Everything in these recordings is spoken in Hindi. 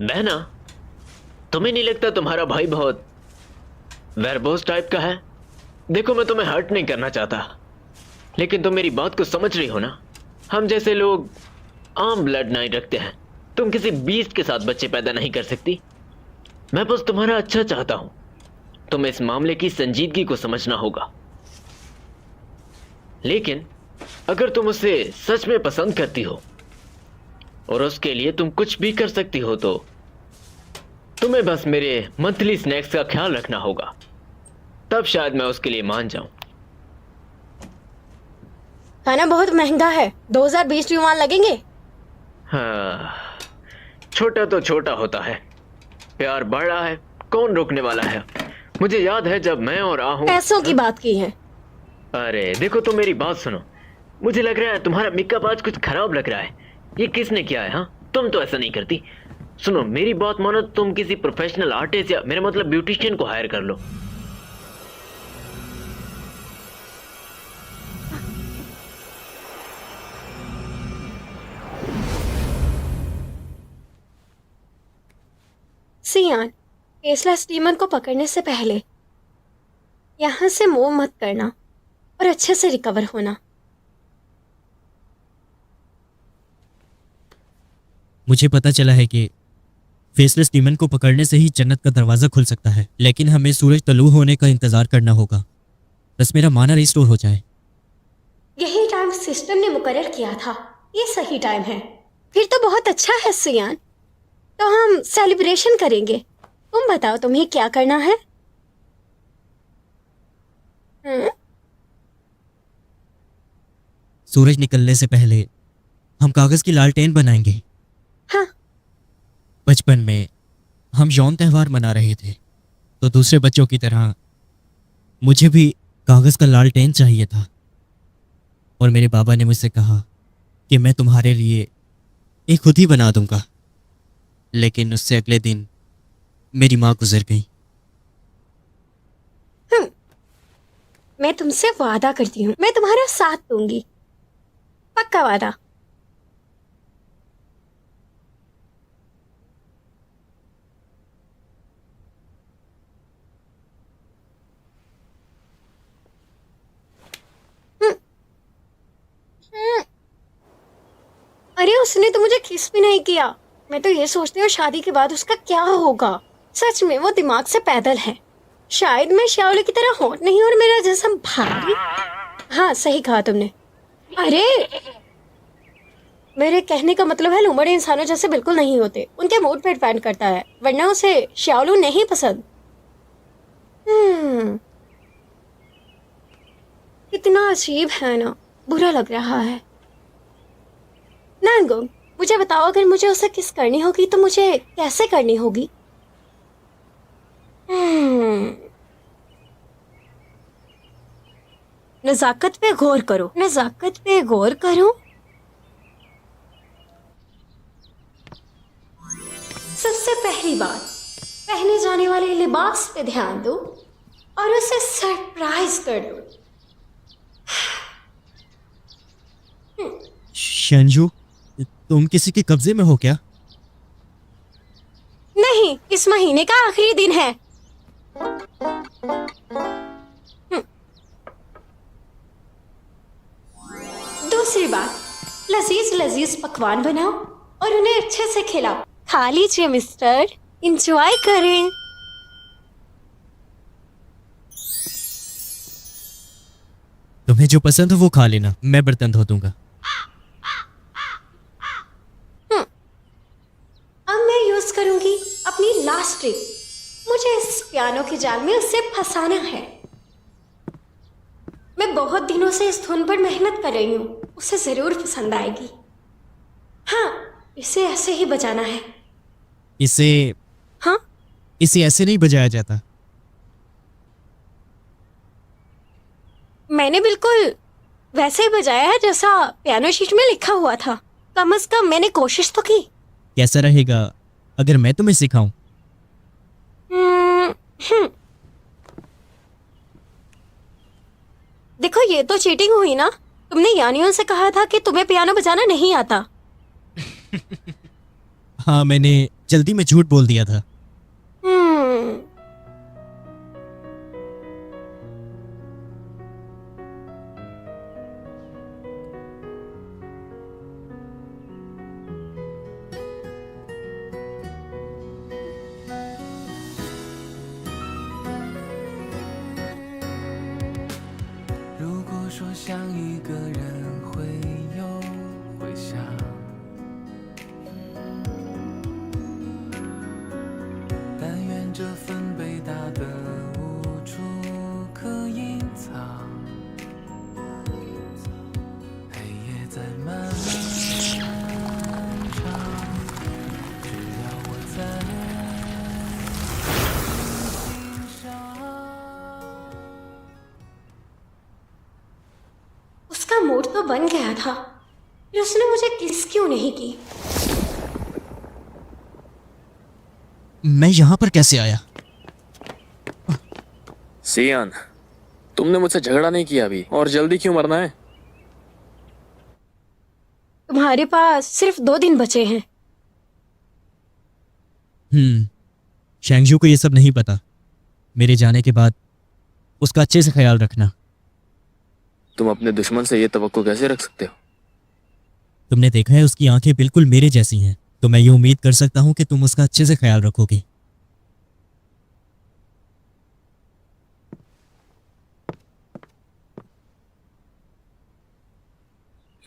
बहना, तुम्हें नहीं लगता तुम्हारा भाई बहुत वेरबोस टाइप का है? देखो, मैं तुम्हें हर्ट नहीं करना चाहता, लेकिन तुम मेरी बात को समझ रही हो ना? हम जैसे लोग आम ब्लड नहीं रखते हैं। तुम किसी बीस्ट के साथ बच्चे पैदा नहीं कर सकती। मैं बस तुम्हारा अच्छा चाहता हूं। तुम्हें इस मामले की संजीदगी को समझना होगा। लेकिन अगर तुम उसे सच में पसंद करती हो और उसके लिए तुम कुछ भी कर सकती हो, तो तुम्हें बस मेरे मंथली स्नैक्स का ख्याल रखना होगा। तब शायद मैं उसके लिए मान जाऊं। खाना बहुत महंगा है, 2020 युआन लगेंगे। हाँ, छोटा तो छोटा होता है, प्यार बढ़ रहा है, कौन रोकने वाला है? मुझे याद है जब मैं और आहू पैसों की बात की है। अरे देखो, तुम मेरी बात सुनो। मुझे लग रहा है तुम्हारा मेकअप आज कुछ खराब लग रहा है। ये किसने किया है? हाँ, तुम तो ऐसा नहीं करती। सुनो, मेरी बात मानो, तुम किसी प्रोफेशनल आर्टिस्ट या मेरा मतलब ब्यूटिशियन को हायर कर लो। सियान, फेसलेस डीमन को पकड़ने से पहले यहाँ से मूव मत करना और अच्छे से रिकवर होना। मुझे पता चला है कि फेसलेस डीमन को पकड़ने से ही जन्नत का दरवाजा खुल सकता है, लेकिन हमें सूरज तलू होने का इंतजार करना होगा, बस मेरा माना रिस्टोर हो जाए। यही टाइम सिस्टम ने मुकर्रर किया था, ये सही टाइम है। फिर तो बहुत अच्छा है सियान, तो हम सेलिब्रेशन करेंगे। तुम बताओ, तुम्हें क्या करना है? सूरज निकलने से पहले हम कागज की लालटेन बनाएंगे। हाँ। बचपन में हम यौन त्यौहार मना रहे थे, तो दूसरे बच्चों की तरह मुझे भी कागज का लालटेन चाहिए था, और मेरे बाबा ने मुझसे कहा कि मैं तुम्हारे लिए एक खुद ही बना दूंगा। लेकिन उससे अगले दिन मेरी माँ गुजर गई। मैं तुमसे वादा करती हूँ, मैं तुम्हारा साथ दूंगी, पक्का वादा। अरे उसने तो मुझे किस भी नहीं किया। मैं तो ये सोचती हूँ शादी के बाद उसका क्या होगा। सच में वो दिमाग से पैदल है। शायद मैं श्याओली की तरह हॉट नहीं और मेरा जिस्म भारी। हाँ, सही कहा तुमने। अरे मेरे कहने का मतलब है, लूमड़े इंसानों जैसे बिल्कुल नहीं होते, उनके मूड पे डिपेंड करता है, वरना उसे श्याओलू नहीं पसंद। कितना अजीब है ना, बुरा लग रहा है। नानगो, मुझे बताओ, अगर मुझे उसे किस करनी होगी तो मुझे कैसे करनी होगी? नजाकत पे गौर करो, नजाकत पे गौर करो। सबसे पहली बात, पहने जाने वाले लिबास पे ध्यान दो और उसे सरप्राइज कर दो। शंजू, तुम किसी के कब्जे में हो क्या? नहीं, इस महीने का आखिरी दिन है। दूसरी बात, लजीज लजीज पकवान बनाओ और उन्हें अच्छे से खिलाओ। खा लीजिए मिस्टर, इंजॉय करें। तुम्हें जो पसंद हो वो खा लेना, मैं बर्तन धो दूंगा। अब मैं यूज करूंगी अपनी लास्ट ट्रिक। मुझे इस पियानो के जाल में उसे फंसाना है। मैं बहुत दिनों से इस धुन पर मेहनत कर रही हूँ, उसे जरूर पसंद आएगी। हाँ, इसे ऐसे ही बजाना है। इसे ऐसे नहीं बजाया जाता। मैंने बिल्कुल वैसे ही बजाया है जैसा पियानो शीट में लिखा हुआ था। कम से कम मैंने कोशिश तो की। कैसा रहेगा अगर मैं तुम्हें सिखाऊं? देखो, ये तो चीटिंग हुई ना। तुमने यानियों से कहा था कि तुम्हें पियानो बजाना नहीं आता। हाँ, मैंने जल्दी में झूठ बोल दिया था। उसका मूड तो बन गया था, फिर उसने मुझे किस क्यों नहीं की? मैं यहाँ पर कैसे आया? सियान, तुमने मुझसे झगड़ा नहीं किया अभी, और जल्दी क्यों मरना है? तुम्हारे पास सिर्फ 2 दिन बचे हैं। शैंगजू को ये सब नहीं पता। मेरे जाने के बाद उसका अच्छे से ख्याल रखना। तुम अपने दुश्मन से ये तवक्को कैसे रख सकते हो? तुमने देखा है उसकी आंखें बिल्कुल मेरे जैसी हैं, तो मैं ये उम्मीद कर सकता हूँ कि तुम उसका अच्छे से ख्याल रखोगी।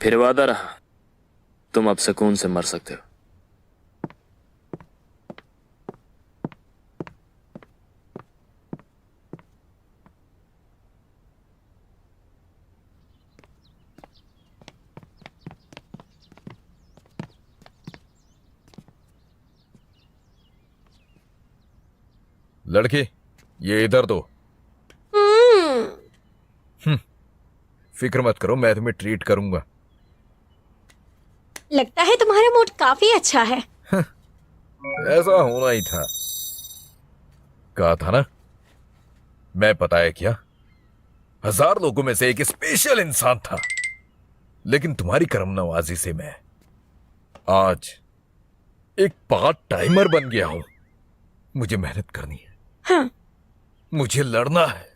फिर वादा रहा, तुम अब सुकून से मर सकते हो। लड़की, ये इधर दो। फिक्र मत करो, मैं तुम्हें ट्रीट करूंगा। लगता है तुम्हारा मूड काफी अच्छा है। ऐसा होना ही था। कहा था ना, मैं पता है क्या, 1000 लोगों में से एक स्पेशल इंसान था, लेकिन तुम्हारी करम नवाजी से मैं आज एक पार्ट टाइमर बन गया हूं। मुझे मेहनत करनी है। हाँ। मुझे लड़ना है।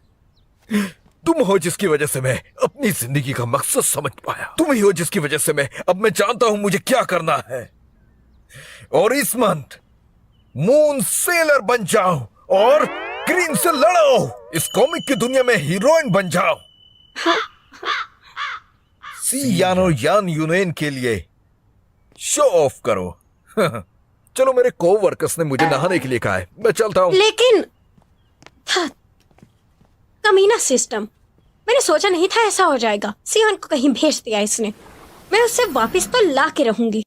तुम हो जिसकी वजह से मैं अपनी जिंदगी का मकसद समझ पाया। तुम ही हो जिसकी वजह से मैं जानता हूं मुझे क्या करना है। और इस मंथ मून सेलर बन जाओ और ग्रीन से लड़ो। इस कॉमिक की दुनिया में हीरोइन बन जाओ। सी यानो यान यूनेन के लिए शो ऑफ करो। चलो, मेरे कोवर्कर्स ने मुझे नहाने के लिए कहा है, मैं चलता हूं। लेकिन कमीना सिस्टम, मैंने सोचा नहीं था ऐसा हो जाएगा। सियान को कहीं भेज दिया इसने। मैं उससे वापस तो ला के रहूंगी।